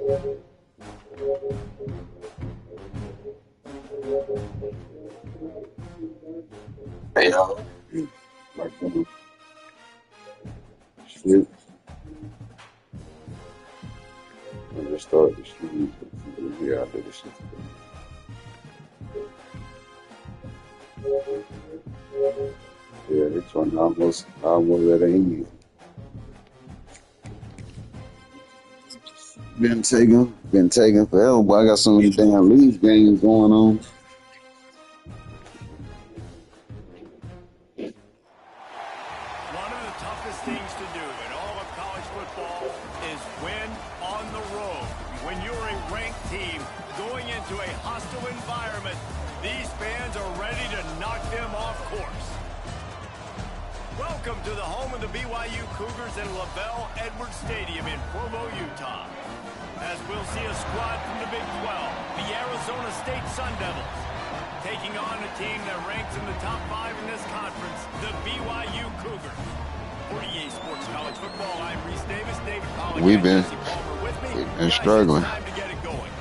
Hey, y'all. Shoot. I'm gonna start the stream. Yeah, I did this shit. Yeah, it's one almost at the end. Been taking forever, but I got so many damn league games going on. One of the toughest things to do in all of college football is win on the road. When you're a ranked team going into a hostile environment, these fans are ready to knock them off course. Welcome to the home of the BYU Cougars in LaBelle Edwards Stadium in Provo, Utah. As we'll see a squad from the Big 12, the Arizona State Sun Devils, taking on a team that ranks in the top 5 in this conference, the BYU Cougars. For EA Sports College Football, I'm Reese Davis, David Pollack, We've been struggling. Time to get it going.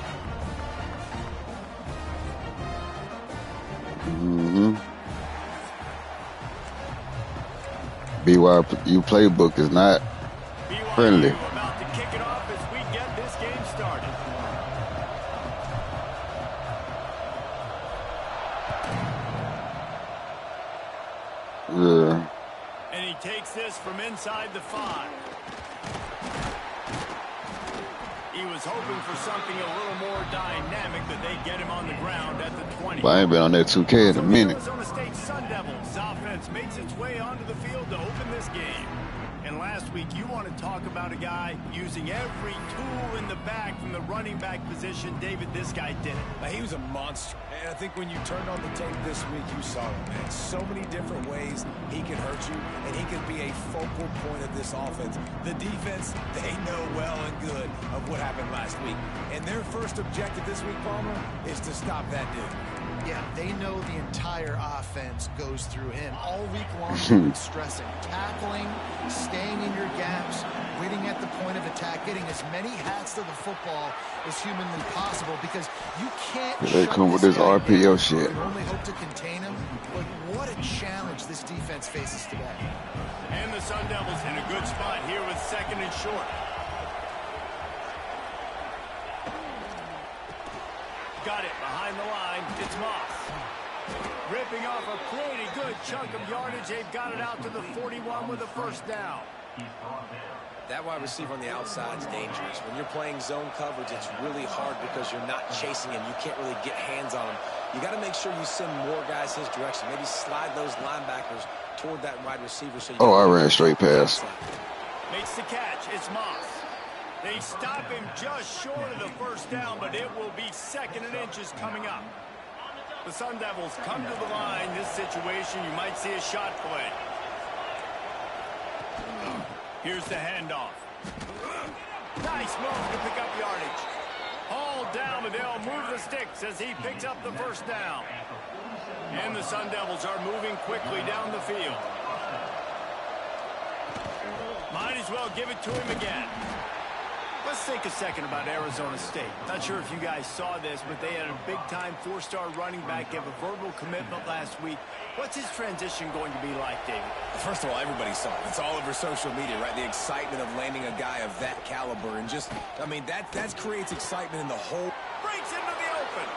BYU playbook is not friendly. About to kick it off as we get this game started. Yeah. And he takes this from inside the 5. He was hoping for something a little more dynamic, but they get him on the ground at the 20. But I ain't been on that 2K in a minute. Arizona State Sun Devils offense makes its way onto the field to open this game. And last week, you want to talk about a guy using every tool in the back from the running back position. David, this guy did it. He was a monster. And I think when you turned on the tape this week, you saw it, man. So many different ways he can hurt you, and he can be a focal point of this offense. The defense, they know well and good of what happened last week. And their first objective this week, Palmer, is to stop that dude. Yeah, they know the entire offense goes through him. All week long, they've been stressing, tackling, staying in your gaps, waiting at the point of attack, getting as many hats to the football as humanly possible, because you can't. They come with this RPO shit. You can only hope to contain him, but what a challenge this defense faces today. And the Sun Devils in a good spot here with 2nd and short. Got it behind the line. It's Moss. Ripping off a pretty good chunk of yardage. They've got it out to the 41 with a first down. That wide receiver on the outside is dangerous. When you're playing zone coverage, it's really hard because you're not chasing him. You can't really get hands on him. You got to make sure you send more guys his direction. Maybe slide those linebackers toward that wide receiver. So I ran straight pass. Makes the catch. It's Moss. They stop him just short of the first down, but it will be 2nd and inches coming up. The Sun Devils come to the line. This situation, you might see a shot play. Here's the handoff. Nice move to pick up yardage. Hauled down, but they'll move the sticks as he picks up the first down. And the Sun Devils are moving quickly down the field. Might as well give it to him again. Let's think a second about Arizona State. Not sure if you guys saw this, but they had a big-time 4-star running back give a verbal commitment last week. What's his transition going to be like, David? First of all, everybody saw it. It's all over social media, right? The excitement of landing a guy of that caliber. And just, I mean, that creates excitement in the whole. Breaks into the open.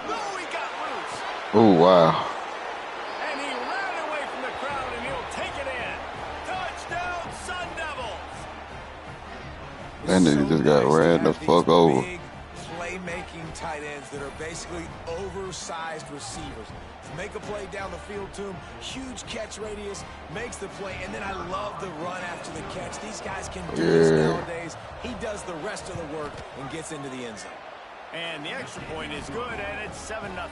No, he got loose. Oh, wow. And he ran away from the crowd, and he'll take it in. Touchdown, Sun Devils. That nigga just got ran the fuck over. Big playmaking tight ends that are basically oversized receivers. Make a play down the field to him. Huge catch radius. Makes the play. And then I love the run after the catch. These guys can do this nowadays. He does the rest of the work and gets into the end zone. And the extra point is good, and it's 7-0.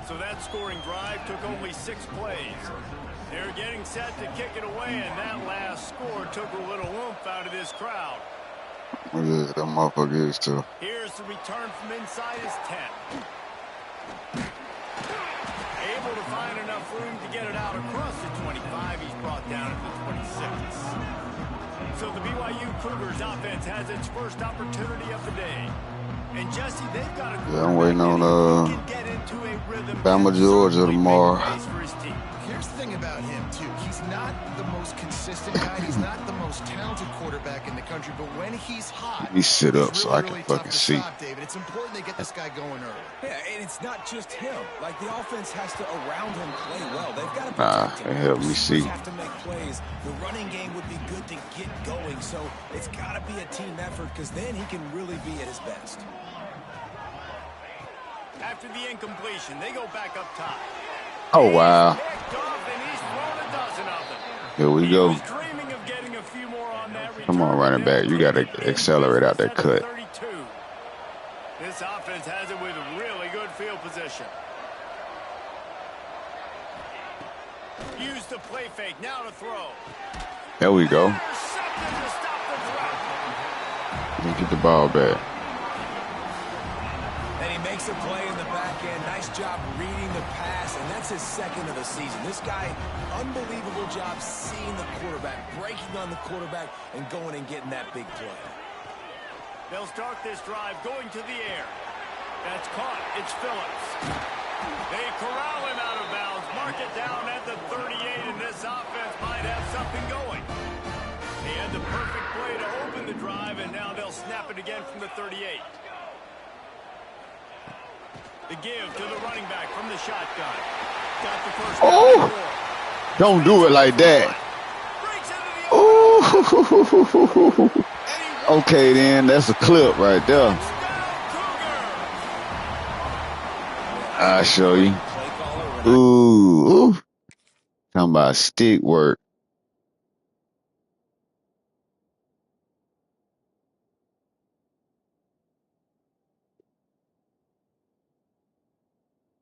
So that scoring drive took only 6 plays. They're getting set to kick it away, and that last score took a little oomph out of this crowd. Yeah, that motherfucker is too. Here's the return from inside his 10. Able to find enough room to get it out across the 25. He's brought down at the 26. So the BYU Cougars offense has its first opportunity of the day. And Jesse, they've got a Yeah, I'm waiting on can get into a rhythm. Bama, Georgia tomorrow. For his team. Here's the thing about him, too. He's not the most consistent guy. He's not the most talented quarterback in the country. But when he's hot, He sit up it's so really, I can really fucking tough to see. stop, David. It's important they get this guy going early. Yeah, and it's not just him. Like, the offense has to, around him, play well. They've got to Nah, protect it him. helped me see. Have to make plays. The running game would be good to get going. So it's got to be a team effort because then he can really be at his best. After the incompletion, they go back up top. Oh, wow. Here we go. Come on, running back. You got to accelerate out that cut. This offense has it with really good field position. Use the play fake. Now to throw. There we go. Get the ball back. And he makes a play in the back end. Nice job reading the pass, and that's his second of the season. This guy, unbelievable job seeing the quarterback, breaking on the quarterback, and going and getting that big play. They'll start this drive going to the air. That's caught. It's Phillips. They corral him out of bounds. Mark it down at the 38, and this offense might have something going. They had the perfect play to open the drive, and now they'll snap it again from the 38. The give to the running back from the shotgun. Got the first. Oh! Don't do it like that. Oh! Okay, then. That's a clip right there. I'll show you. Ooh. Talking about stick work.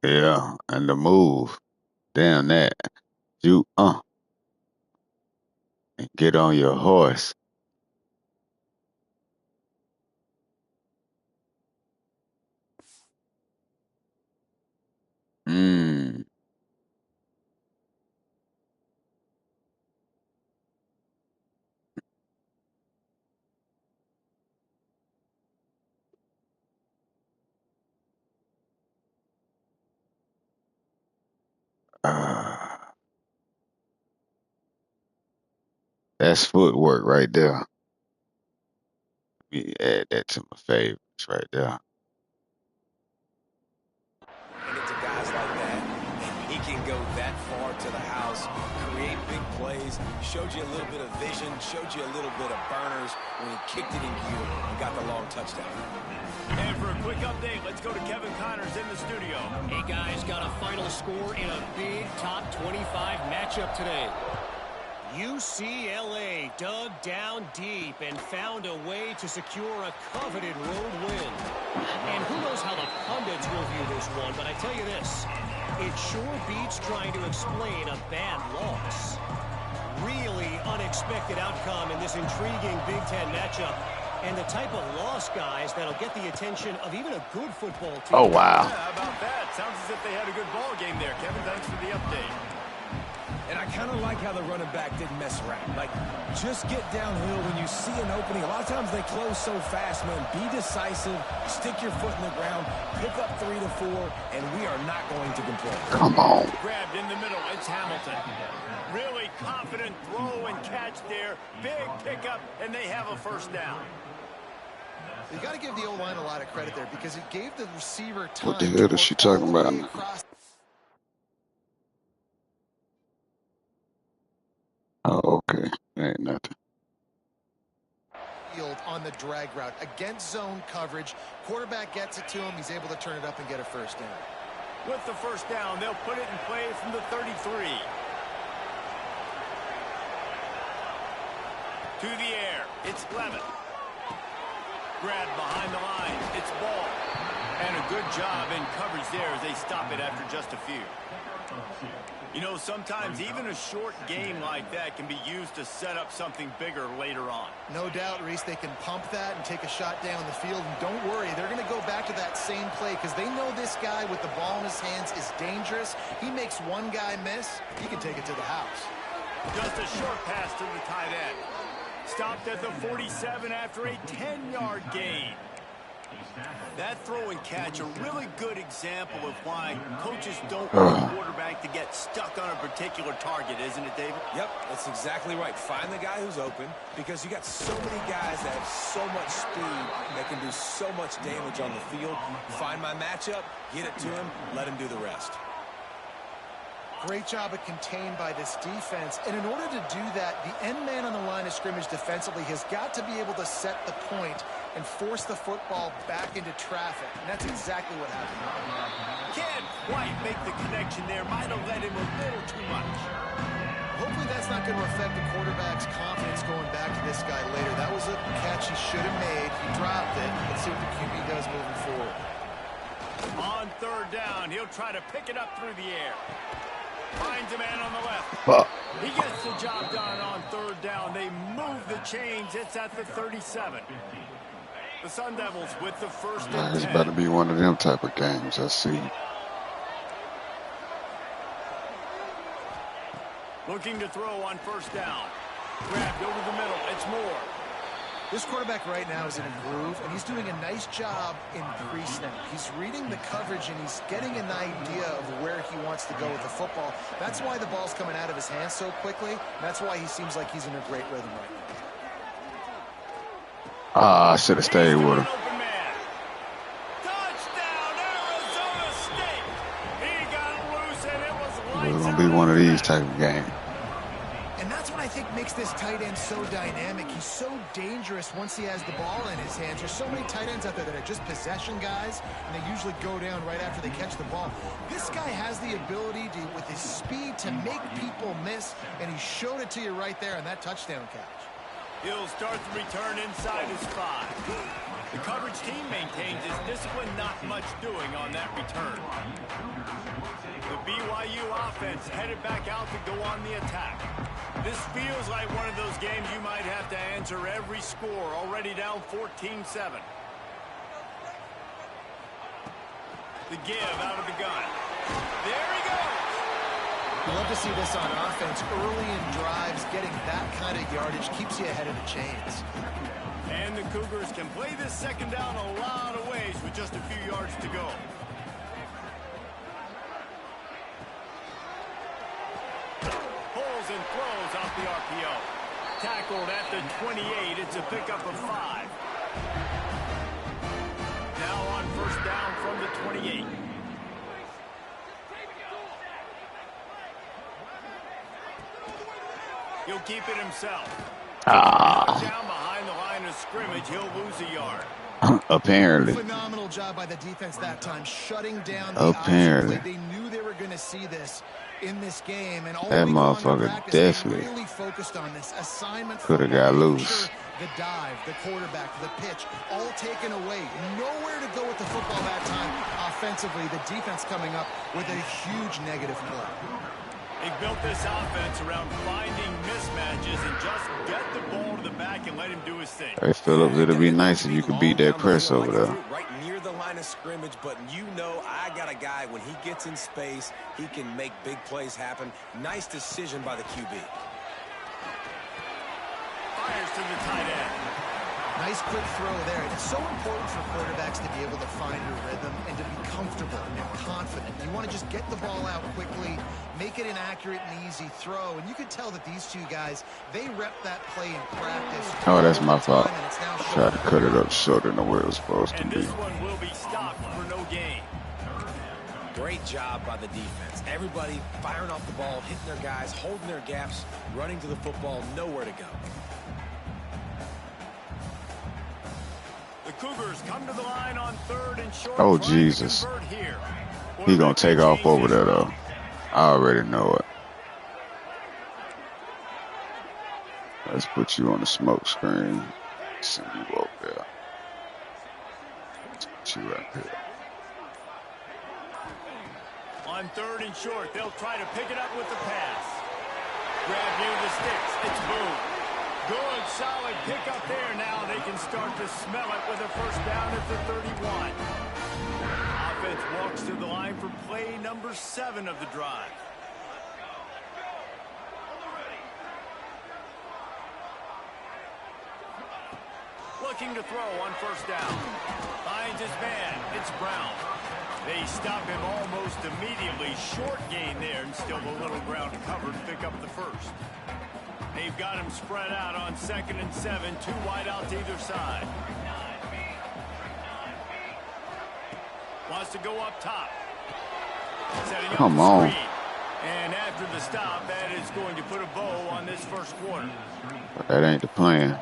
Yeah, and the move. Damn that. You and get on your horse. Mmm. That's footwork right there. Let me add that to my favorites right there. And it's guys like that. He can go that far to the house, create big plays, showed you a little bit of vision, showed you a little bit of burners when he kicked it in gear and got the long touchdown. And for a quick update, let's go to Kevin Connors in the studio. Hey, guys, got a final score in a big top 25 matchup today. UCLA dug down deep and found a way to secure a coveted road win. And who knows how the pundits will view this one, but I tell you this, it sure beats trying to explain a bad loss. Really unexpected outcome in this intriguing Big Ten matchup. And the type of loss, guys, that'll get the attention of even a good football team. Oh, wow. Yeah, how about that? Sounds as if they had a good ball game there. Kevin, thanks for the update. And I kind of like how the running back didn't mess around. Like, just get downhill when you see an opening. A lot of times they close so fast, man. Be decisive, stick your foot in the ground, pick up 3 to 4, and we are not going to complain. Come on. Grabbed in the middle. It's Hamilton. Really confident throw and catch there. Big pickup, and they have a first down. You got to give the O-line a lot of credit there because it gave the receiver time. What the hell is she talking about? Oh, okay. Ain't nothing. Field on the drag route against zone coverage. Quarterback gets it to him. He's able to turn it up and get a first down. With the first down, they'll put it in play from the 33. To the air. It's Levitt. Grabbed behind the line. It's Ball. And a good job in coverage there as they stop it after just a few. You know, sometimes even a short game like that can be used to set up something bigger later on. No doubt, Reese, they can pump that and take a shot down the field. And don't worry, they're going to go back to that same play because they know this guy with the ball in his hands is dangerous. He makes one guy miss, he can take it to the house. Just a short pass to the tight end. Stopped at the 47 after a 10-yard gain. That throw and catch, a really good example of why coaches don't want a quarterback to get stuck on a particular target, isn't it, David? Yep, that's exactly right. Find the guy who's open, because you got so many guys that have so much speed that can do so much damage on the field. Find my matchup, get it to him, let him do the rest. Great job of contained by this defense. And in order to do that, the end man on the line of scrimmage defensively has got to be able to set the point and force the football back into traffic. And that's exactly what happened. Can't quite make the connection there. Might have let him a little too much. Hopefully that's not going to affect the quarterback's confidence going back to this guy later. That was a catch he should have made. He dropped it. Let's see what the QB does moving forward. On third down, he'll try to pick it up through the air. Finds a man on the left. He gets the job done on third down. They move the chains. It's at the 37. The Sun Devils with the first and 10. It's about to be one of them type of games, I see. Looking to throw on first down. Grabbed over the middle. It's Moore. This quarterback right now is in a groove, and he's doing a nice job in pre-snap. He's reading the coverage, and he's getting an idea of where he wants to go with the football. That's why the ball's coming out of his hands so quickly. That's why he seems like he's in a great rhythm right now. I should have stayed with him. Touchdown, Arizona State. He got loose, and it was lights It's going to be one of these type of games. And that's what I think makes this tight end so dynamic. He's so dangerous once he has the ball in his hands. There's so many tight ends out there that are just possession guys, and they usually go down right after they catch the ball. This guy has the ability to, with his speed, to make people miss, and he showed it to you right there on that touchdown catch. He'll start the return inside his 5. The coverage team maintains his discipline, not much doing on that return. The BYU offense headed back out to go on the attack. This feels like one of those games you might have to answer every score, already down 14-7. The give out of the gun. There he goes. You love to see this on offense. Early in drives, getting that kind of yardage keeps you ahead of the chains. And the Cougars can play this second down a lot of ways with just a few yards to go. Pulls and throws off the RPO. Tackled at the 28. It's a pickup of 5. Now on first down from the 28. He'll keep it himself. Down behind the line of scrimmage, he'll lose a yard. Apparently. Phenomenal job by the defense that time, shutting down the Apparently. option play. They knew they were going to see this in this game, and all That week long in motherfucker practice, definitely they really focused on this assignment. could have got football, loose. sure the dive, the quarterback, the pitch, all taken away. Nowhere to go with the football that time. Offensively, the defense coming up with a huge negative play. They built this offense around finding mismatches and just get the ball to the back and let him do his thing. Hey, Phillips, it'll be nice if you could beat that press over there. Right near the line of scrimmage, but you know I got a guy, when he gets in space, he can make big plays happen. Nice decision by the QB. Fires to the tight end. Nice quick throw there. It's so important for quarterbacks to be able to find your rhythm and to be comfortable and confident. You want to just get the ball out quickly, make it an accurate and easy throw. And you can tell that these two guys, they rep that play in practice. Oh, that's my fault. And it's now Tried to cut it up shorter than where it was supposed to And be. this one will be stopped for no gain. Great job by the defense. Everybody firing off the ball, hitting their guys, holding their gaps, running to the football, nowhere to go. The Cougars come to the line on third and short. Oh, trying to Jesus. convert here. He gonna take off over there, though. I already know it. Let's put you on the smoke screen. Send you over there. Let's put you right here. On third and short, they'll try to pick it up with the pass. Grab near the sticks. It's Boone. Good, solid pickup there. Now they can start to smell it with a first down at the 31. Offense walks to the line for play number 7 of the drive. looking to throw on first down. Finds his man. It's Brown. They stop him almost immediately. Short gain there, and still a little ground to cover to pick up the first. They've got him spread out on 2nd and 7, 2 wide out to either side. Wants to go up top. Setting up Come the on. screen. And after the stop, that is going to put a bow on this first quarter. But that ain't the plan.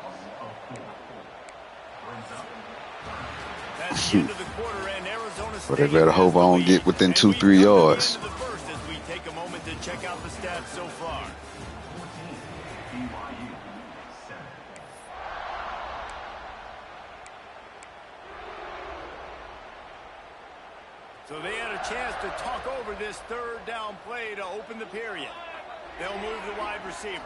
That's the end of the quarter, and Arizona But they better hope I don't get within 2-3 yards. First, as we take a moment to check out the stats so far. So they had a chance to talk over this third down play to open the period. They'll move the wide receiver.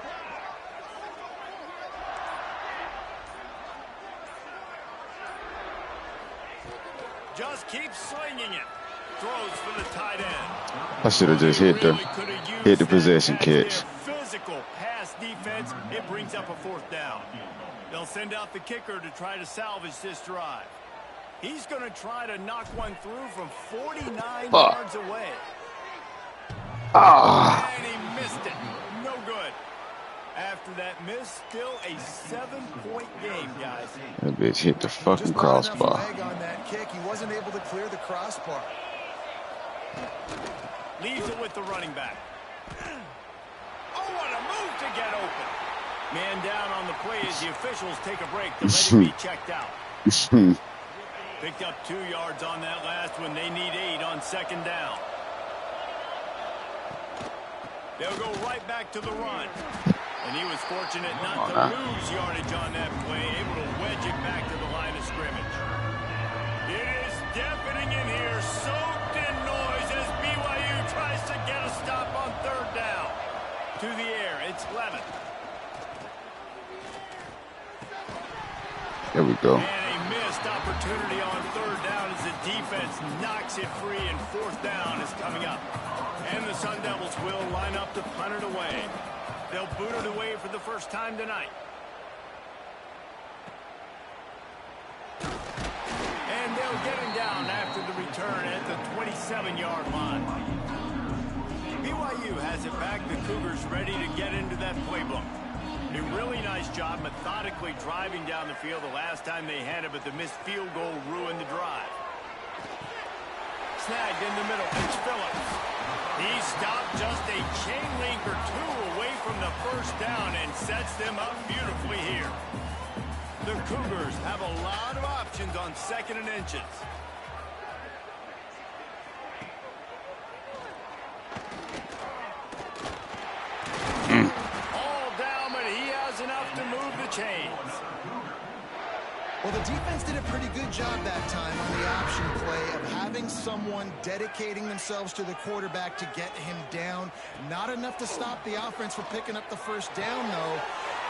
Just keeps slinging it. Throws for the tight end. I should have just hit the possession catch. Physical pass defense. It brings up a fourth down. They'll send out the kicker to try to salvage this drive. He's going to try to knock one through from 49 yards away. And he missed it. No good. After that miss, still a 7-point game, guys. That bitch hit the fucking crossbar. Leg on that kick. He wasn't able to clear the crossbar. Leaves it with the running back. Oh, what a move to get open. Man down on the play as the officials take a break to let him be checked out. Picked up 2 yards on that last one. They need 8 on 2nd down. They'll go right back to the run. And he was fortunate not to lose yardage on that play, able to wedge it back to the line of scrimmage. It is deafening in here, soaked in noise as BYU tries to get a stop on 3rd down. To the air, it's Levitt. There we go. And a missed opportunity on 3rd down as the defense knocks it free, and 4th down is coming up. And the Sun Devils will line up to punt it away. They'll boot it away for the first time tonight. And they'll get him down after the return at the 27-yard line. BYU has it back. The Cougars ready to get into that playbook. A really nice job methodically driving down the field the last time they had it, but the missed field goal ruined the drive. Snagged in the middle. It's Phillips. He stopped just a chain link or 2 away from the first down and sets them up beautifully here. The Cougars have a lot of options on 2nd and inches. All down, but he has enough to move the chains. Well, the defense did a pretty good job that time on the option play of having someone dedicating themselves to the quarterback to get him down. Not enough to stop the offense from picking up the first down, though.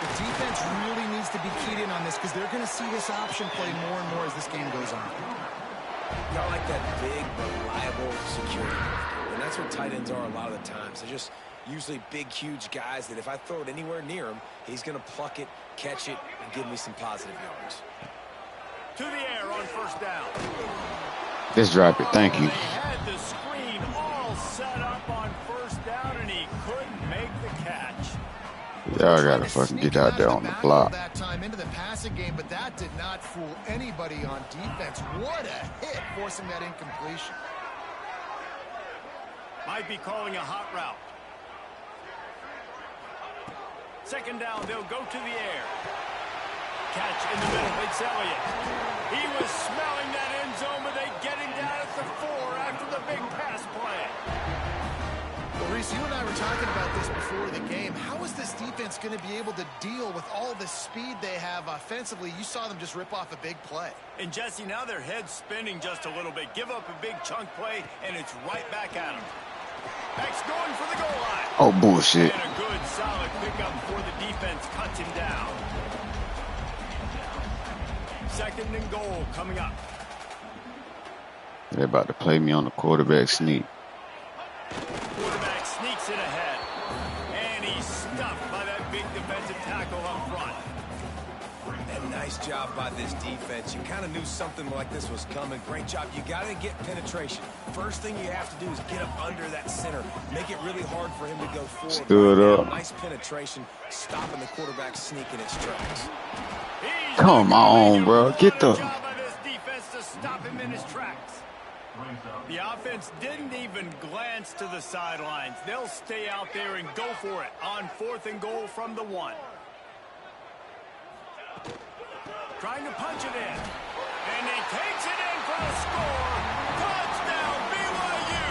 The defense really needs to be keyed in on this because they're going to see this option play more and more as this game goes on. I like that big, reliable security. And that's what tight ends are a lot of the times. They're just usually big, huge guys that if I throw it anywhere near him, he's going to pluck it, catch it, and give me some positive yards. To the air on first down. Let's drop it. Thank you. They had the screen all set up on first down, and he couldn't make the catch. Y'all gotta fucking get out there on the block. That time into the passing game, but that did not fool anybody on defense. What a hit, forcing that incompletion. Might be calling a hot route. 2nd down, they'll go to the air. Catch in the middle, it's Elliott. He was smelling that end zone, but they get him down at the 4 after the big pass play. Well, Reese, you and I were talking about this before the game. How is this defense going to be able to deal with all the speed they have offensively? You saw them just rip off a big play. And Jesse, now their head's spinning just a little bit. Give up a big chunk play, and it's right back at them. Next going for the goal line. Oh, bullshit. And a good, solid pickup before the defense cuts him down. 2nd and goal coming up. They're about to play me on the quarterback sneak. Quarterback sneaks it ahead. And he's stuffed by that big defensive tackle up front. And nice job by this defense. You kind of knew something like this was coming. Great job. You got to get penetration. First thing you have to do is get up under that center. Make it really hard for him to go forward. Stood right up. now, nice penetration, stopping the quarterback sneaking its tracks. Come on, bro. Get the... Job by this defense to stop him in his tracks. The offense didn't even glance to the sidelines. They'll stay out there and go for it on 4th and goal from the 1. Trying to punch it in. And he takes it in for a score. Touchdown, BYU!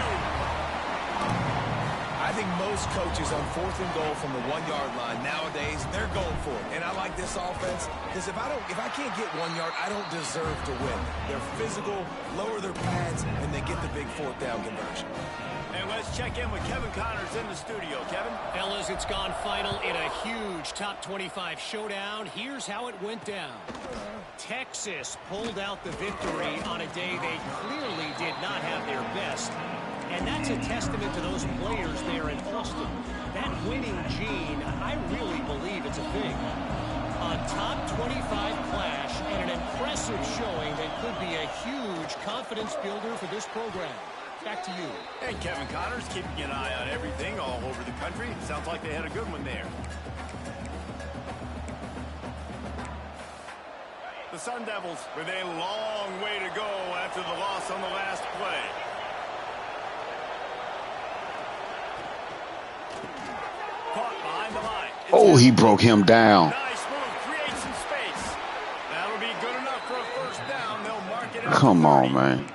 I think most coaches on 4th and goal from the 1-yard line nowadays, they're going for it. And I like this offense because if I can't get 1 yard, I don't deserve to win. They're physical, lower their pads, and they get the big 4th down conversion. And let's check in with Kevin Connors in the studio. Kevin? Fellas, it's gone final in a huge top 25 showdown. Here's how it went down. Texas pulled out the victory on a day they clearly did not have their best. And that's a testament to those players there in Austin. That winning gene, I really believe it's a thing. A top 25 clash and an impressive showing that could be a huge confidence builder for this program. Back to you. Hey, Kevin Connors, keeping an eye on everything all over the country. Sounds like they had a good one there. The Sun Devils with a long way to go after the loss on the last play. Caught behind the line. Oh, he broke him down. Nice move, create some space. That'll be good enough for a first down. They'll mark it. Come on, man.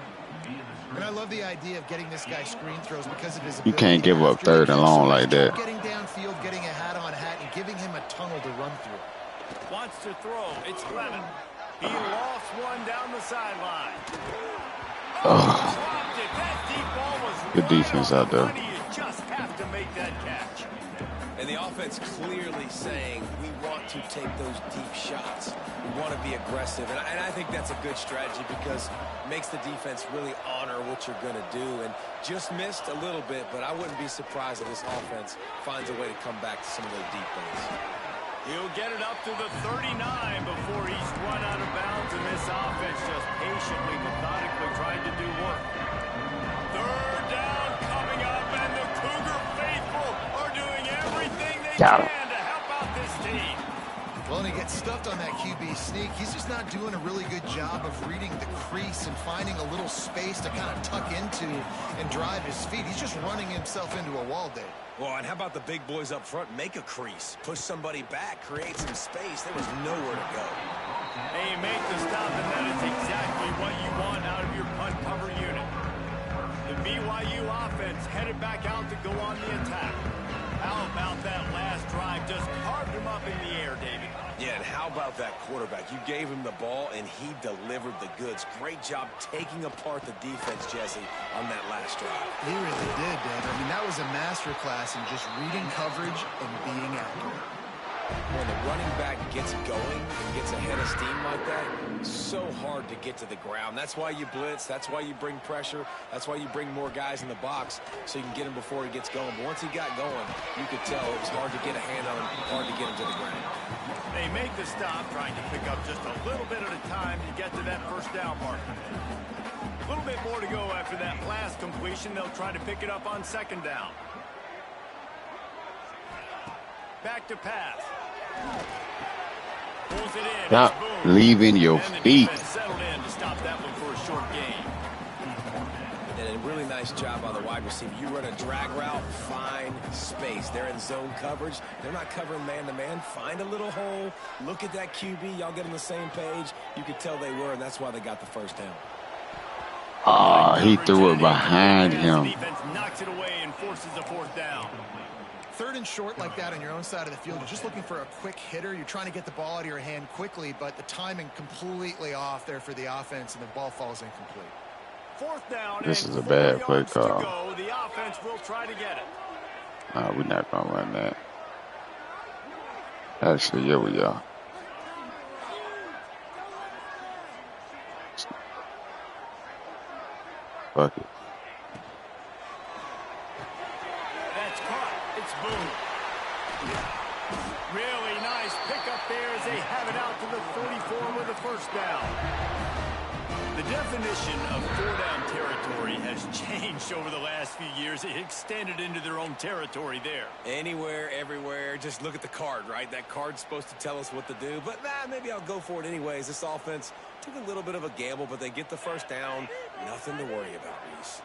And I love the idea of getting this guy screen throws because of his ability. You can't give up 3rd and long like that. Getting downfield, getting a hat-on-hat, and giving him a tunnel to run through. Wants to throw. It's Clement. He lost one down the sideline. Oh, Dropped it. That deep ball was good defense out there. money. You just have to make that catch. And the offense clearly saying, we want to take those deep shots. We want to be aggressive. And I think that's a good strategy because it makes the defense really honor what you're going to do. And just missed a little bit, but I wouldn't be surprised if this offense finds a way to come back to some of those deep things. He'll get it up to the 39 before he's run out of bounds, and this offense just patiently, methodically trying to do work. 3rd down coming up, and the Cougar faithful are doing everything they can to help out this team. Well, and he gets stuffed on that QB sneak. He's just not doing a really good job of reading the crease and finding a little space to kind of tuck into and drive his feet. He's just running himself into a wall, Dave. Well, and how about the big boys up front? Make a crease. Push somebody back. Create some space. There was nowhere to go. They make the stop, and that is exactly what you want out of your punt cover unit. The BYU offense headed back out to go on the attack. How about that last drive? Just carved him up in the air, David. Yeah, and how about that quarterback? You gave him the ball, and he delivered the goods. Great job taking apart the defense, Jesse, on that last drive. He really did, Dave. I mean, that was a masterclass in just reading coverage and being accurate. When the running back gets going and gets ahead of steam like that, it's so hard to get to the ground. That's why you blitz. That's why you bring pressure. That's why you bring more guys in the box so you can get him before he gets going. But once he got going, you could tell it was hard to get a hand on him, hard to get him to the ground. They make the stop, trying to pick up just a little bit at a time to get to that first down mark. A little bit more to go after that last completion. They'll try to pick it up on 2nd down. Back to pass. Pulls it in. Stop leaving your feet. Settled in to stop that one for a short gain. And a really nice job by the wide receiver. You run a drag route, find space. They're in zone coverage. They're not covering man-to-man. Find a little hole. Look at that QB. Y'all get on the same page. You could tell they were, and that's why they got the first down. Oh, he threw it behind him. The defense knocks it away and forces a 4th down. 3rd and short like that on your own side of the field. You're just looking for a quick hitter. You're trying to get the ball out of your hand quickly, but the timing completely off there for the offense, and the ball falls incomplete. 4th down. This is a bad play call. The offense will try to get it. No, we're not going to run that. Actually, yeah, we are. Fuck it. That's caught. It's Boone. Really nice pickup there as they have it out to the 44 with a first down. The definition of four-down territory has changed over the last few years. It extended into their own territory there. Anywhere, everywhere. Just look at the card, right? That card's supposed to tell us what to do. But maybe I'll go for it anyways. This offense took a little bit of a gamble, but they get the first down. Nothing to worry about, Reese.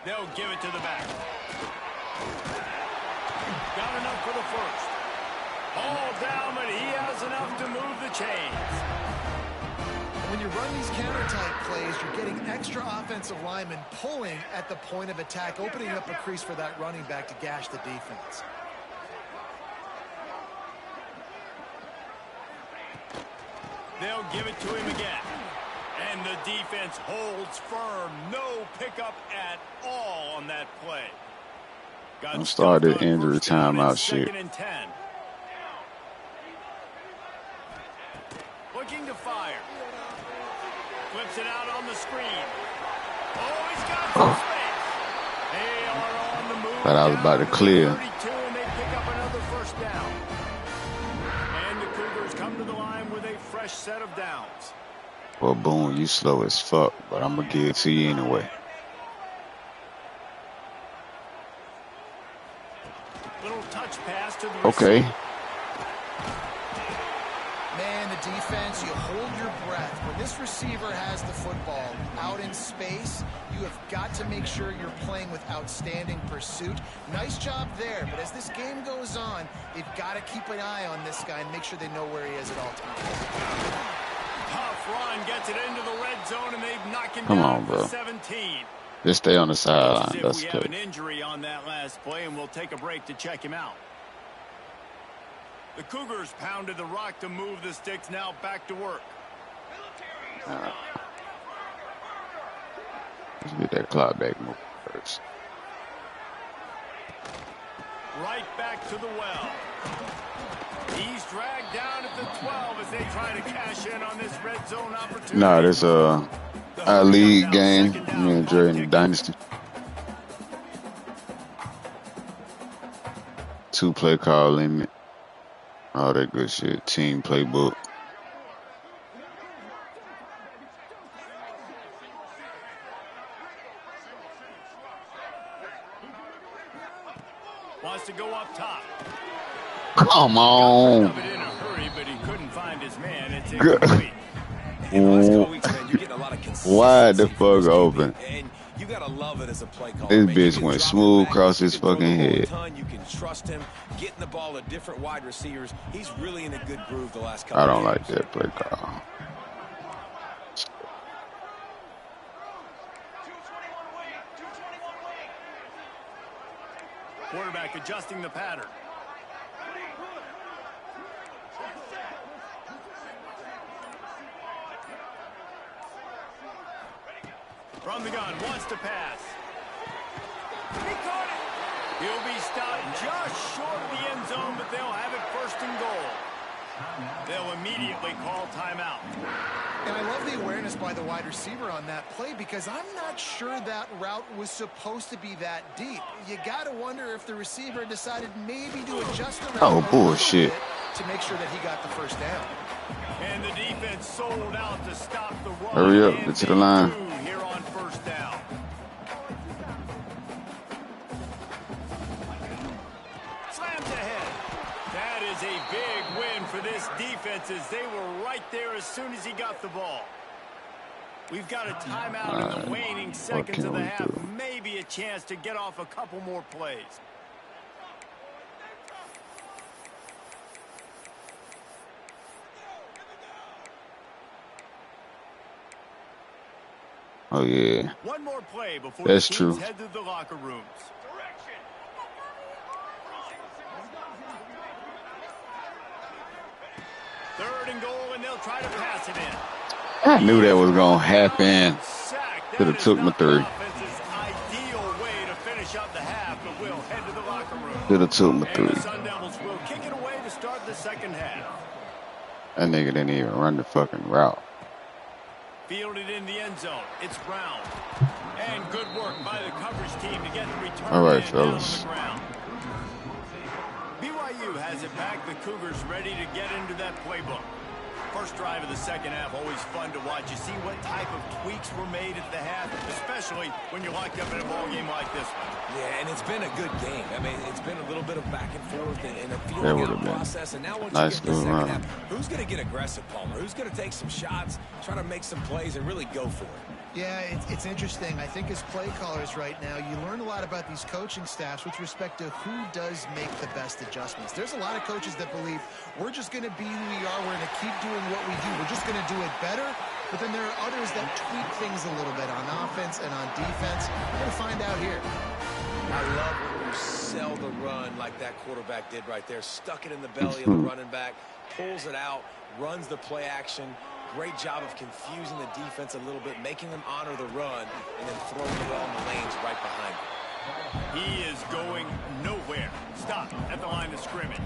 They'll give it to the back. Got enough for the first. All down, but he has enough to move the chains. When you run these counter-type plays, you're getting extra offensive linemen pulling at the point of attack, opening up a crease for that running back to gash the defense. They'll give it to him again. And the defense holds firm. No pickup at all on that play. Don't start the injury timeout shit. Looking to fire. Flips it out on the screen. Oh, he's got some space. They are on the move. Thought I was about to clear. 32, and they pick up another first down. And the Cougars come to the line with a fresh set of downs. Well, Boone, you slow as fuck, but I'm going to give it to you anyway. Little touch pass to the okay. receiver. Man, the defense, you hold your breath. When this receiver has the football out in space, you have got to make sure you're playing with outstanding pursuit. Nice job there, but as this game goes on, they've got to keep an eye on this guy and make sure they know where he is at all times. Tough run gets it into the red zone, and they've knocked him Come down on, bro. for 17. Just stay on the sideline. That's That's we have good. an injury on that last play, and we'll take a break to check him out. The Cougars pounded the rock to move the sticks. Now back to work. Let's get that clock back moving first. Right back to the well. He's dragged down at the 12 as they try to cash in on this red zone opportunity. Nah, this our league game. Me and Dre in the dynasty. 2-play call limit. All that good shit. Team playbook. Wants to go up top. Come on. In a hurry, but he couldn't find his man. It's incomplete. Wide the fuck open. And you gotta love it as a play caller. This bitch went smooth across his fucking head. You can trust him, getting the ball to different wide receivers. He's really in a good groove the last couple I don't of like that play call. Quarterback adjusting the pattern. From the gun, wants to pass. He caught it. He'll be stopped just short of the end zone, but they'll have it first and goal. They'll immediately call timeout. And I love the awareness by the wide receiver on that play because I'm not sure that route was supposed to be that deep. You got to wonder if the receiver decided maybe to adjust the route Oh, bullshit. to make sure that he got the first down. And the defense sold out to stop the run. Hurry up, get to the line. Here on first down. Slams ahead. That is a big win for this defense as they were right there as soon as he got the ball. We've got a timeout in the waning seconds of the half. Maybe a chance to get off a couple more plays. Oh yeah. One more play before That's the teams true. head to the locker rooms. Third and goal, and they'll try to pass it in. I knew that was gonna happen. Could have took my 3. Ideal way to finish up the half, but we'll head to the locker room. Could have took my And 3. the Sun Devils will kick it away to start the second half. That nigga didn't even run the fucking route. Fielded in the end zone. It's Brown. And good work by the coverage team to get the return All right, man down on fellas. the ground. BYU has it back. The Cougars ready to get into that playbook. First drive of the second half, always fun to watch. You see what type of tweaks were made at the half, especially when you're locked up in a ball game like this one. Yeah, and it's been a good game. I mean, it's been a little bit of back and forth and a feeling out process. And now once you get to the second half, who's going to get aggressive, Palmer? Who's going to take some shots, try to make some plays, and really go for it? Yeah, it's interesting. I think as play callers right now, you learn a lot about these coaching staffs with respect to who does make the best adjustments. There's a lot of coaches that believe we're just going to be who we are. We're going to keep doing what we do. We're just going to do it better. But then there are others that tweak things a little bit on offense and on defense. We're going to find out here. I love when you sell the run like that quarterback did right there. Stuck it in the belly of the running back, pulls it out, runs the play action. Great job of confusing the defense a little bit, making them honor the run, and then throwing the ball in the lanes right behind him. He is going nowhere. Stop at the line of scrimmage.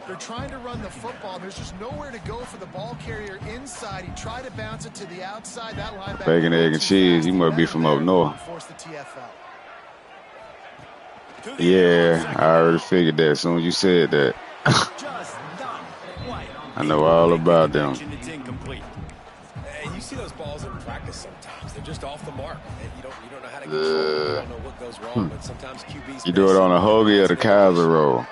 They're trying to run the football. There's just nowhere to go for the ball carrier inside. He tried to bounce it to the outside. That linebacker. Bacon, egg, and cheese. You must be from up north. Force the TFL. Yeah, I already figured that as soon as you said that. I know all about them. And you see those balls in practice sometimes. They're just off the mark. And you don't know how to control it. You don't know what goes wrong, but sometimes QBs... You do it on a hoagie or the Kaiser roll.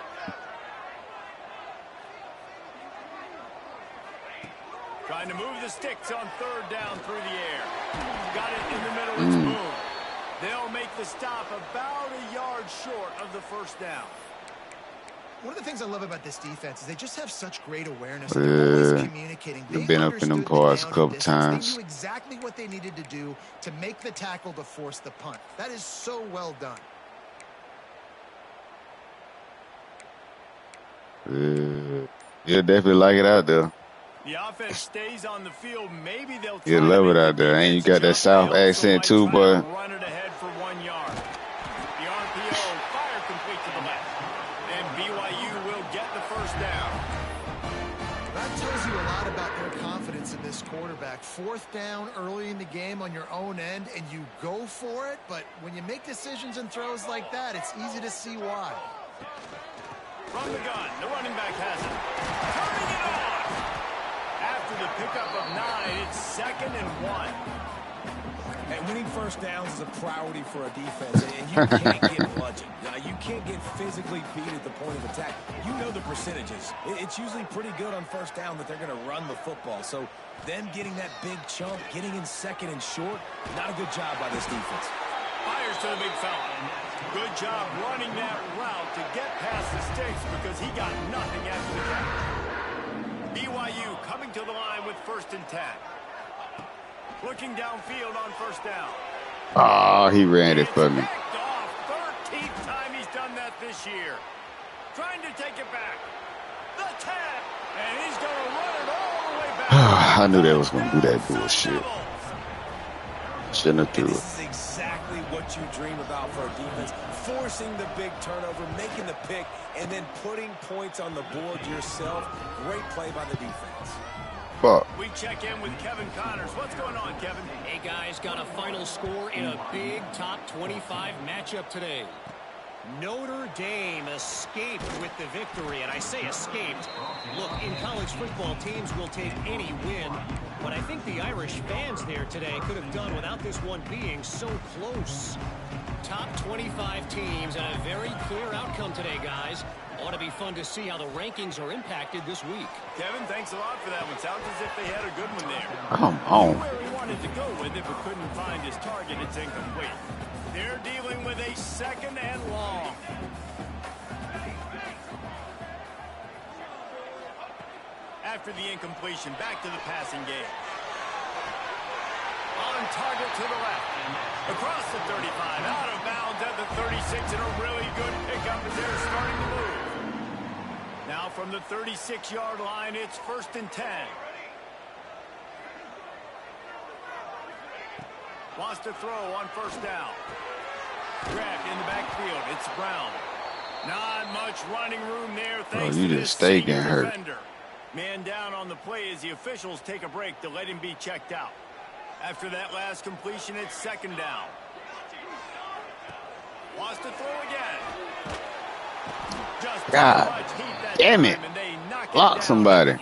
Trying to move the sticks on third down through the air. Got it in the middle. It's moved. They'll make the stop about a yard short of the first down. One of the things I love about this defense is they just have such great awareness. They're always communicating. They've been up in them parts a couple times. They knew exactly what they needed to do to make the tackle to force the punt. That is so well done. Yeah, definitely like it out there. The offense stays on the field. Maybe they'll you love it out there. And you got that South accent too, boy. Run it ahead for 1 yard. The RPO fire complete to the left. And BYU will get the first down. That tells you a lot about their confidence in this quarterback. Fourth down early in the game on your own end, and you go for it. But when you make decisions and throws like that, it's easy to see why. From the gun, the running back has it. Turning it on. After the pickup of 9, it's 2nd and 1. And winning first downs is a priority for a defense, and you can't get bludgeoned. You can't get physically beat at the point of attack. You know the percentages. It's usually pretty good on first down that they're going to run the football. So them getting that big chunk, getting in 2nd and short, not a good job by this defense. Fires to the big fella. Good job running that route to get past the sticks because he got nothing after the catch. BYU coming to the line with 1st and 10. Looking downfield on first down. Oh, he ran it for me. Off. 13th time he's done that this year. Trying to take it back. The 10. And he's going to run it all the way back. I knew they was going to do that bullshit. Shouldn't have threw it. This is exactly what you dream about for a defense. Forcing the big turnover, making the pick, and then putting points on the board yourself. Great play by the defense. Fuck. We check in with Kevin Connors. What's going on, Kevin? Hey, guys, got a final score in a big top 25 matchup today. Notre Dame escaped with the victory, and I say escaped. Look, in college football, teams will take any win, but I think the Irish fans there today could have done without this one being so close. Top 25 teams and a very clear outcome today, guys. Ought to be fun to see how the rankings are impacted this week. Kevin, thanks a lot for that one. Sounds as if they had a good one there. Come on. Where he wanted to go with it, but couldn't find his target. It's incomplete. They're dealing with a 2nd and long. After the incompletion, back to the passing game. On target to the left. Across the 35, out of bounds at the 36, and a really good pickup as they're starting to move. Now from the 36-yard line, it's 1st and 10. Wants to throw on first down. Grabbed in the backfield. It's Brown. Not much running room there. Thanks you to just this stay senior getting hurt. defender. Man down on the play as the officials take a break to let him be checked out. After that last completion, it's 2nd down. Wants to throw again. Just God damn it. Block somebody. And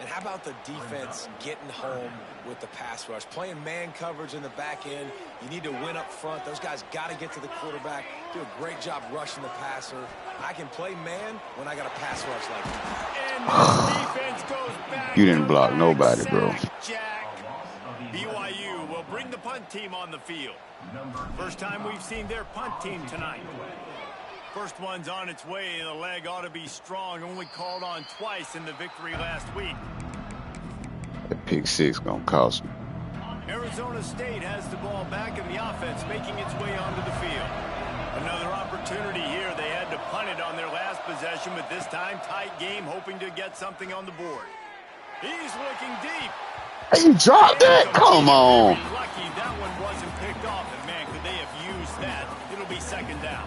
how about the defense getting home with the pass rush? Playing man coverage in the back end. You need to win up front. Those guys got to get to the quarterback. Do a great job rushing the passer. I can play man when I got a pass rush like that. And this defense goes back. You didn't block nobody, bro. Jack. BYU will bring the punt team on the field. First time we've seen their punt team tonight. First one's on its way. The leg ought to be strong. Only called on twice in the victory last week. That pick six gonna cost me. Arizona State has the ball back in the offense, making its way onto the field. Another opportunity here. They had to punt it on their last possession, but this time tight game, hoping to get something on the board. He's looking deep. He dropped it? Come on. Lucky that one wasn't picked off, and man, could they have used that? It'll be 2nd down.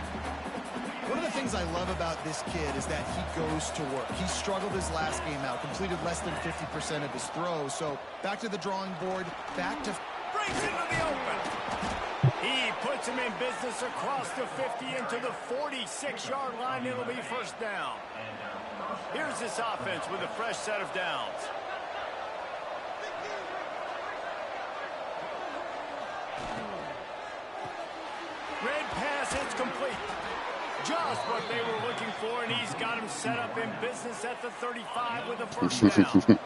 One of the things I love about this kid is that he goes to work. He struggled his last game out, completed less than 50% of his throws. So back to the drawing board, back to... Breaks into the open. He puts him in business across the 50 into the 46-yard line. It'll be 1st down. Here's this offense with a fresh set of downs. Red pass, it's complete. Just what they were looking for, and he's got him set up in business at the 35 with a 1st down.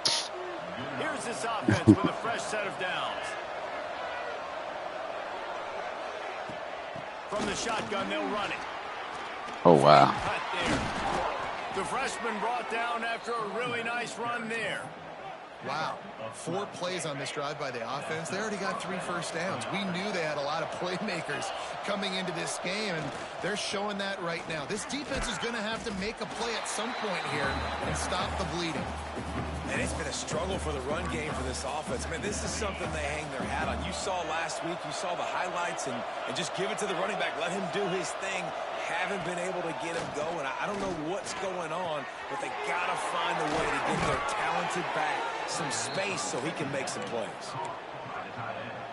Here's this offense with a fresh set of downs. From the shotgun, they'll run it. Oh, wow. Cut there. The freshman brought down after a really nice run there. Wow. 4 plays on this drive by the offense. They already got 3 first downs. We knew they had a lot of playmakers coming into this game, and they're showing that right now. This defense is going to have to make a play at some point here and stop the bleeding. And it's been a struggle for the run game for this offense. I mean, this is something they hang their hat on. You saw last week, you saw the highlights, and just give it to the running back. Let him do his thing. Haven't been able to get him going. I don't know what's going on, but they got to find a way to get their talented back some space so he can make some plays.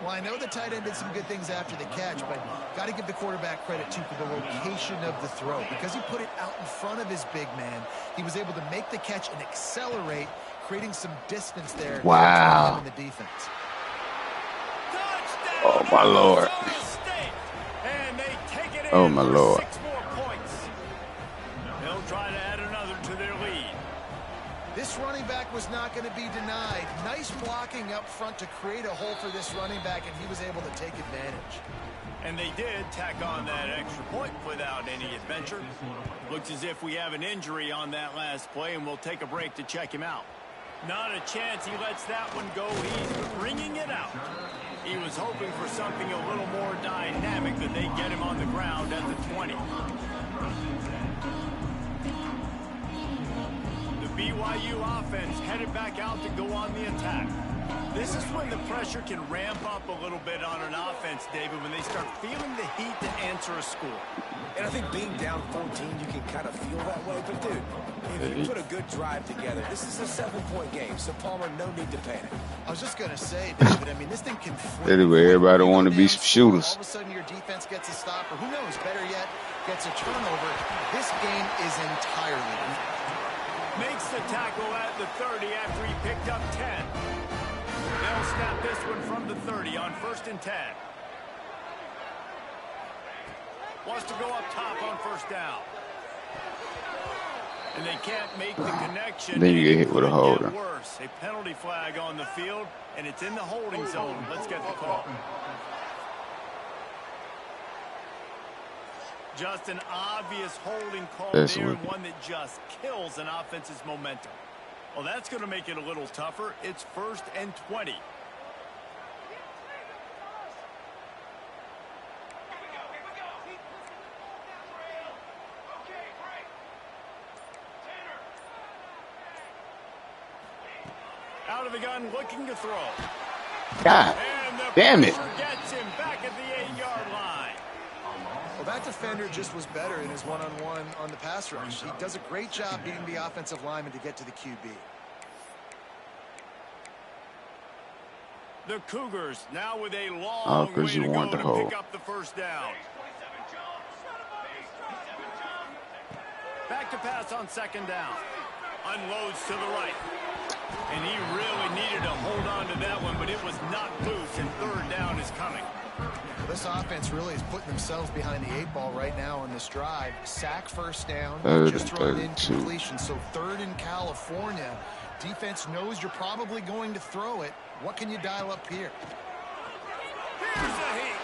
Well, I know the tight end did some good things after the catch, but got to give the quarterback credit, too, for the location of the throw. Because he put it out in front of his big man, he was able to make the catch and accelerate, creating some distance there. Wow. In the defense. Oh, my Lord. Oh, my Lord. 6 more points. They'll try to add another to their lead. This running back was not going to be denied. Nice blocking up front to create a hole for this running back, and he was able to take advantage. And they did tack on that extra point without any adventure. Looks as if we have an injury on that last play, and we'll take a break to check him out. Not a chance he lets that one go. He's bringing it out. He was hoping for something a little more dynamic than they get him on the ground at the 20. The BYU offense headed back out to go on the attack. This is when the pressure can ramp up a little bit on an offense, David, when they start feeling the heat to answer a score. And I think being down 14, you can kind of feel that way. But, dude, if you put a good drive together, this is a 7-point game. So, Palmer, no need to panic. I was just going to say, David, I mean, this thing can flip. Anyway, everybody want to be shooters. All of a sudden, your defense gets a stop, or who knows, better yet, gets a turnover. This game is entirely different. Makes the tackle at the 30 after he picked up 10. They'll snap this one from the 30 on 1st and 10. Wants to go up top on 1st down. And they can't make the connection. Then you get hit with a holder. Worse. A penalty flag on the field, and it's in the holding zone. Let's get the call. Just an obvious holding call there, and one that just kills an offense's momentum. Well, that's going to make it a little tougher. It's 1st and 20. Out of the gun, looking to throw. God damn it. Gets him back at the 8-yard line. Well, that defender just was better in his one-on-one on the pass rush. He does a great job beating the offensive lineman to get to the QB. The Cougars now with a long Oh, way because to you go want to the hole. pick up the first down. Back to pass on second down. Unloads to the right. And he really needed to hold on to that one, but it was not loose, and third down is coming. This offense really is putting themselves behind the 8 ball right now on this drive. Sack, first down, just thrown in incompletion. So third in California. Defense knows you're probably going to throw it. What can you dial up here? Here's a heat.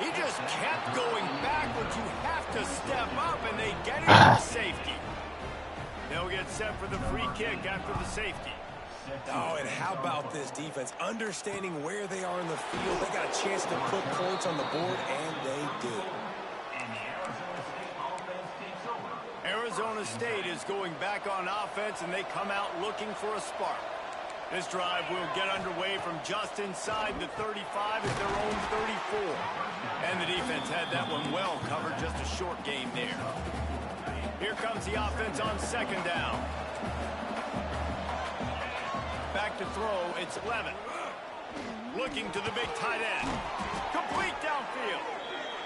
He just kept going backwards. You have to step up, and they get it for safety. They'll get set for the free kick after the safety. Oh, and how about this defense? Understanding where they are in the field. They got a chance to put points on the board, and they did. Arizona State is going back on offense, and they come out looking for a spark. This drive will get underway from just inside the 35 at their own 34. And the defense had that one well covered, just a short gain there. Here comes the offense on second down. Back to throw, it's Levin. Looking to the big tight end. Complete downfield.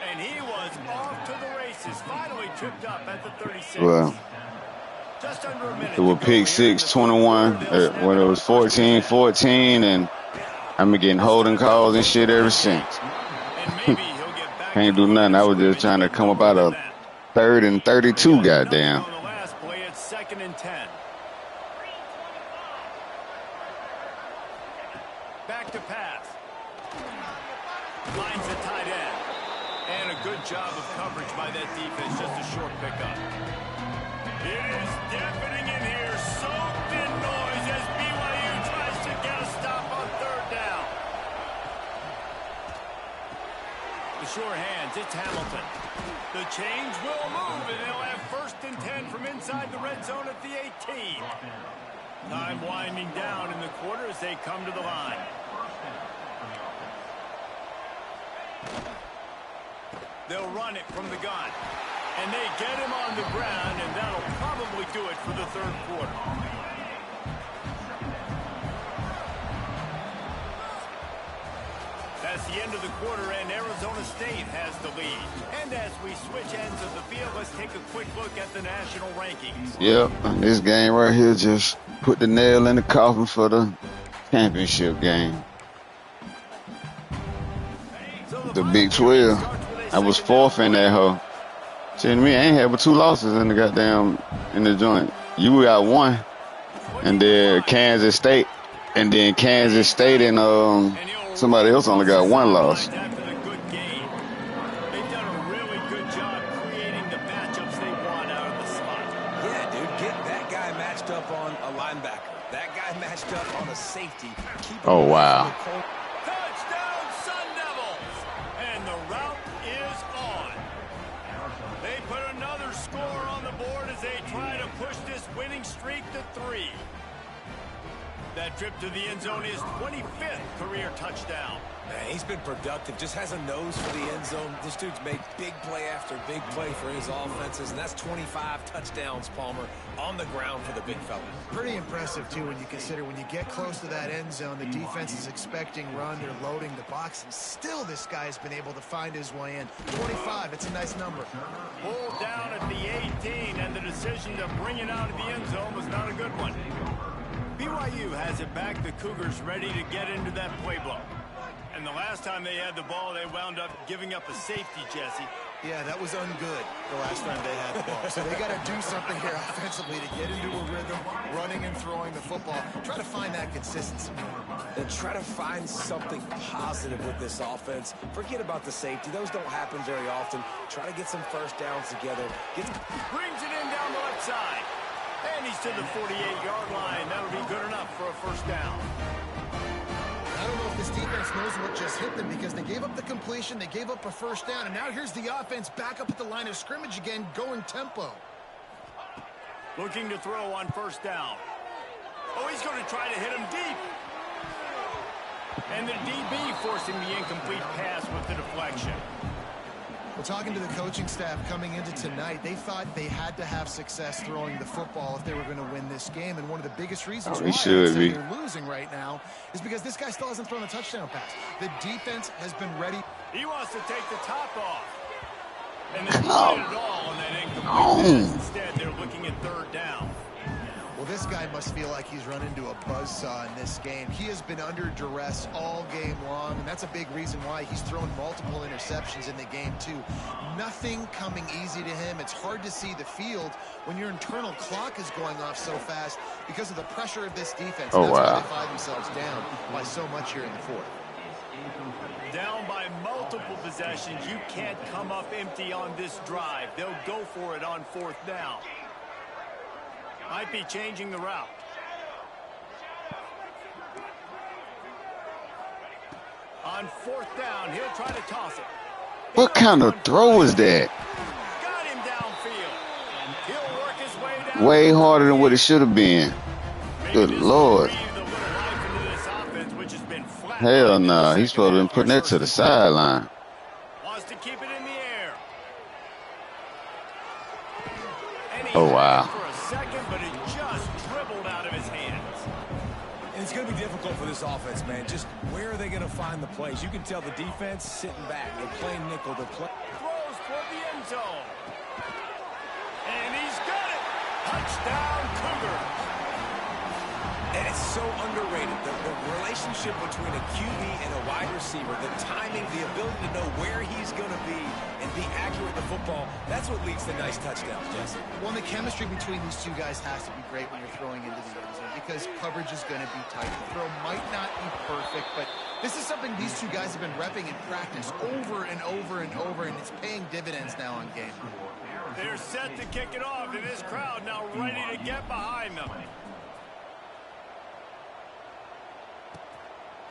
And he was off to the races. Finally tripped up at the 36. Well, just under a minute. it was pick 6, 21, when it was 14-14, and I've been getting holding calls and shit ever since. Can't do nothing. I was just trying to come up out of 3rd and 32, goddamn. On the last play, it's 2nd and 10. Back to pass. Finds the tight end. And a good job of coverage by that defense. Just a short pickup. It is deafening in here. Soaked in noise as BYU tries to get a stop on third down. The sure hands, it's Hamilton. The change will move, and they'll have 1st and 10 from inside the red zone at the 18. Time winding down in the quarter as they come to the line. They'll run it from the gun. And they get him on the ground, and that'll probably do it for the third quarter. That's the end of the quarter, and Arizona State has the lead. And as we switch ends of the field, let's take a quick look at the national rankings. Yep, this game right here just put the nail in the coffin for the championship game. The Big 12. I was 4th in that hoe. See, to me, I ain't had but 2 losses in the goddamn, in the joint. You got 1, and then Kansas State, and somebody else only got 1 loss. After the good game, they've done a really good job creating the matchups they want out of the slot. Yeah, dude, get that guy matched up on a linebacker. That guy matched up on a safety. Oh, wow. Touchdown, Sun Devils! And the route is on. They put another score on the board as they try to push this winning streak to 3. That trip to the end zone is 25th career touchdown. Man, he's been productive, just has a nose for the end zone. This dude's made big play after big play for his offenses, and that's 25 touchdowns, Palmer, on the ground for the big fella. Pretty impressive, too, when you consider when you get close to that end zone, the defense is expecting run, they're loading the box, and still this guy's been able to find his way in. 25, it's a nice number. Pulled down at the 18, and the decision to bring it out of the end zone was not a good one. BYU has it back. The Cougars ready to get into that playbook. And the last time they had the ball, they wound up giving up a safety, Jesse. Yeah, that was ungood the last time they had the ball. So they got to do something here offensively to get into a rhythm, running and throwing the football. Try to find that consistency. And try to find something positive with this offense. Forget about the safety. Those don't happen very often. Try to get some first downs together. Brings it in down the left side. And he's to the 48-yard line. That'll be good enough for a first down. I don't know if this defense knows what just hit them because they gave up the completion, they gave up a first down, and now here's the offense back up at the line of scrimmage again, going tempo. Looking to throw on first down. Oh, he's going to try to hit him deep. And the DB forcing the incomplete pass with the deflection. Well, talking to the coaching staff coming into tonight, they thought they had to have success throwing the football if they were going to win this game. And one of the biggest reasons why they're losing right now is because this guy still hasn't thrown a touchdown pass. The defense has been ready. He wants to take the top off. And they put it all on that incomplete pass. Instead, they're looking at third down. Well, this guy must feel like he's run into a buzzsaw in this game. He has been under duress all game long, and that's a big reason why he's thrown multiple interceptions in the game, too. Nothing coming easy to him. It's hard to see the field when your internal clock is going off so fast because of the pressure of this defense. Oh, that's wow. why they find themselves down by so much here in the fourth. Down by multiple possessions. You can't come up empty on this drive. They'll go for it on fourth down. Might be changing the route. On fourth down, he'll try to toss it. What kind of throw is that? Got him downfield. He'll work his way down. Way harder than what it should have been. Good Lord. Hell no. He's supposed to be putting that to the sideline. Wants to keep it in the air. Oh, wow. But it just dribbled out of his hands. And it's going to be difficult for this offense, man. Just where are they going to find the plays? You can tell the defense sitting back. They're playing nickel. They're playing. Throws toward the end zone. And he's got it. Touchdown, Cougar. And it's so underrated. The relationship between a QB and a wide receiver, the timing, the ability to know where he's going to be and be accurate with the football, that's what leads to nice touchdowns, Jesse. Well, the chemistry between these two guys has to be great when you're throwing into the end zone because coverage is going to be tight. The throw might not be perfect, but this is something these two guys have been repping in practice over and over and over, and it's paying dividends now on game. They're set to kick it off, and this crowd now ready to get behind them.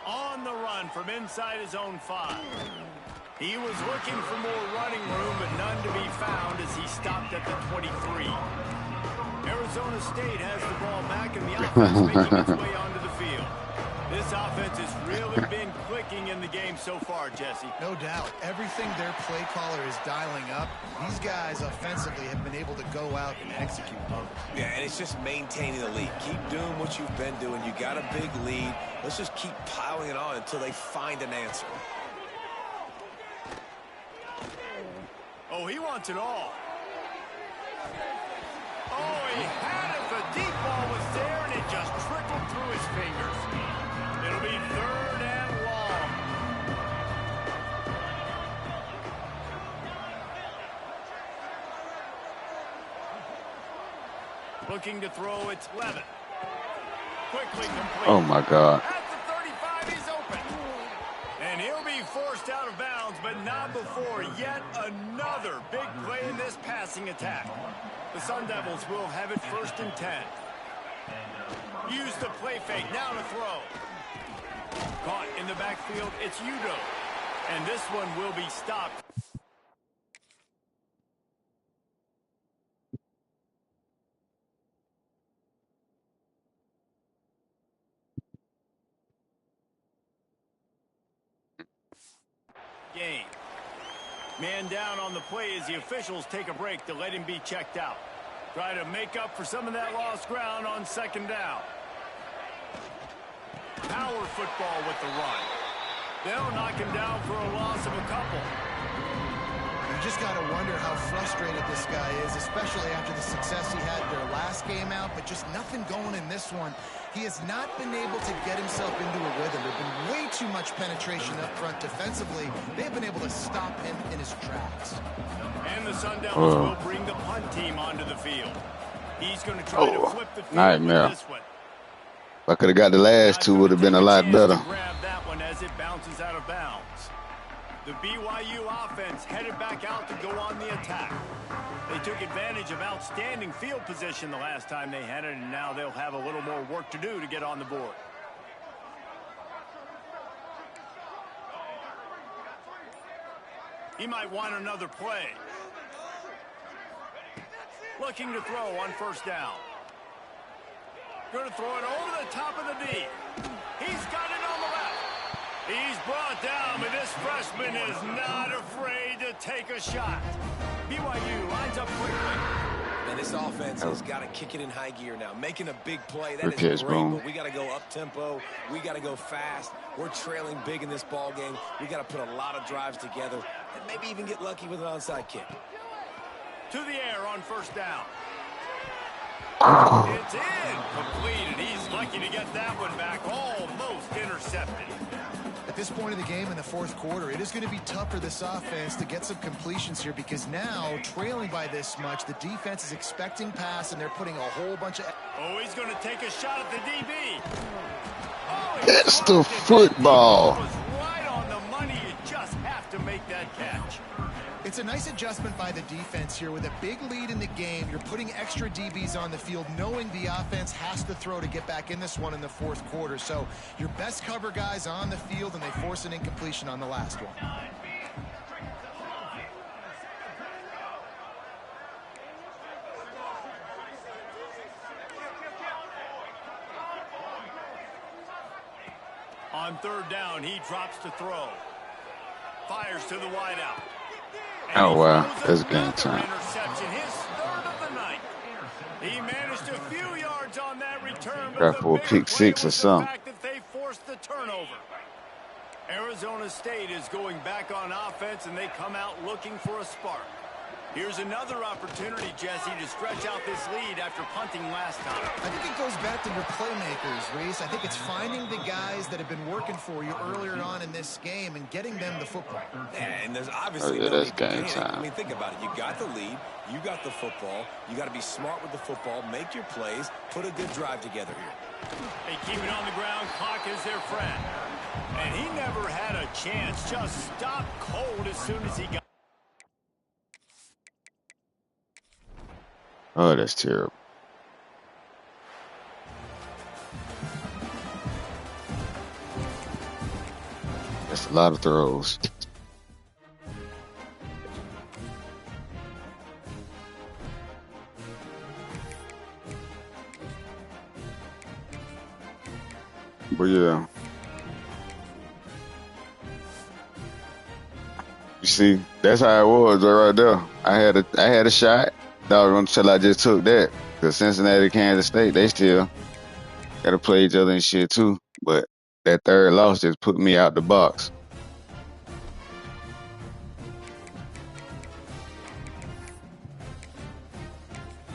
On the run from inside his own 5. He was looking for more running room, but none to be found as he stopped at the 23. Arizona State has the ball back, and the offense making its way onto the field. This offense has really been clicking in the game so far, Jesse. No doubt. Everything their play caller is dialing up, these guys offensively have been able to go out and execute. Yeah, and it's just maintaining the lead. Keep doing what you've been doing. You got a big lead. Let's just keep piling it on until they find an answer. Oh, he wants it all. Oh, he had it. The deep ball was there, and it just trickled through his fingers. It'll be third and long. Looking to throw, it's Levin. Quickly complete. Oh, my God. At the 35, he's open. And he'll be forced out of bounds, but not before yet another big play in this passing attack. The Sun Devils will have it 1st and 10. Use the play fake, now to throw. Caught in the backfield, it's Udo. And this one will be stopped. Game. Man down on the play as the officials take a break to let him be checked out. Try to make up for some of that lost ground on 2nd down. Power football with the run. They'll knock him down for a loss of a couple. You just got to wonder how frustrated this guy is, especially after the success he had their last game out, but just nothing going in this one. He has not been able to get himself into a rhythm. There's been way too much penetration up front defensively. They've been able to stop him in his tracks. And the Sun Devils will bring the punt team onto the field. He's going to try to flip the field nightmare. with this one. If I could have got the last two, would have been a lot better. Grab that one as it bounces out of bounds. The BYU offense headed back out to go on the attack. They took advantage of outstanding field position the last time they had it, and now they'll have a little more work to do to get on the board. He might want another play. Looking to throw on 1st down. Going to throw it over the top of the D. He's got it on the left. He's brought down, but this freshman is not afraid to take a shot. BYU lines up quickly. And this offense has got to kick it in high gear now. Making a big play, that Good is pitch, great, boom. but we got to go up-tempo. We got to go fast. We're trailing big in this ball game. We got to put a lot of drives together and maybe even get lucky with an onside kick. To the air on first down. It's in. Complete, and he's lucky to get that one back. Almost intercepted. At this point of the game in the fourth quarter, it is going to be tough for this offense to get some completions here because now, trailing by this much, the defense is expecting pass, and they're putting a whole bunch of... Oh, he's going to take a shot at the DB. Oh, That's the football. That was right on the money. You just have to make that catch. It's a nice adjustment by the defense here. With a big lead in the game, you're putting extra DBs on the field, knowing the offense has to throw to get back in this one in the fourth quarter. So your best cover guys on the field, and they force an incompletion on the last one. On third down, he drops to throw. Fires to the wideout. Oh, wow. That's game time. Interception, his third of the night. He managed a few yards on that return, but Got for a pick six or something. the fact that they forced the turnover. Arizona State is going back on offense, and they come out looking for a spark. Here's another opportunity, Jesse, to stretch out this lead after punting last time. I think it goes back to your playmakers, Reese. I think it's finding the guys that have been working for you earlier on in this game and getting them the football. Yeah, and there's obviously no that's game time. I mean, think about it. You got the lead. You got the football. You got to be smart with the football. Make your plays. Put a good drive together here. They keep it on the ground. Clock is their friend. And he never had a chance. Just stopped cold as soon as he got. Oh, that's terrible. That's a lot of throws. But yeah. You see, that's how it was right there. I had a shot. Dog, until I just took that. Because Cincinnati, Kansas State, they still got to play each other and shit too. But that third loss just put me out the box.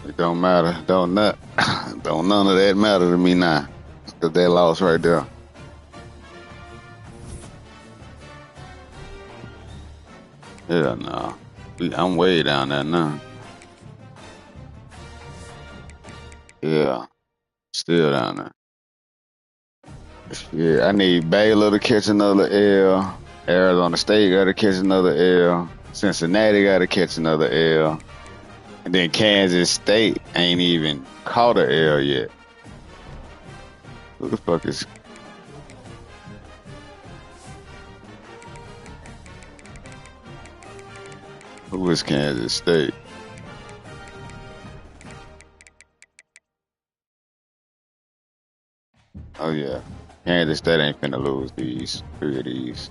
It don't matter. Don't none of that matter to me now. Because that loss right there. Yeah, no. I'm way down there now. Yeah, still down there. Yeah, I need Baylor to catch another L. Arizona State got to catch another L. Cincinnati got to catch another L. And then Kansas State ain't even caught a L yet. Who the fuck is... Who is Kansas State? Oh, yeah. Kansas State ain't finna lose 3 of these.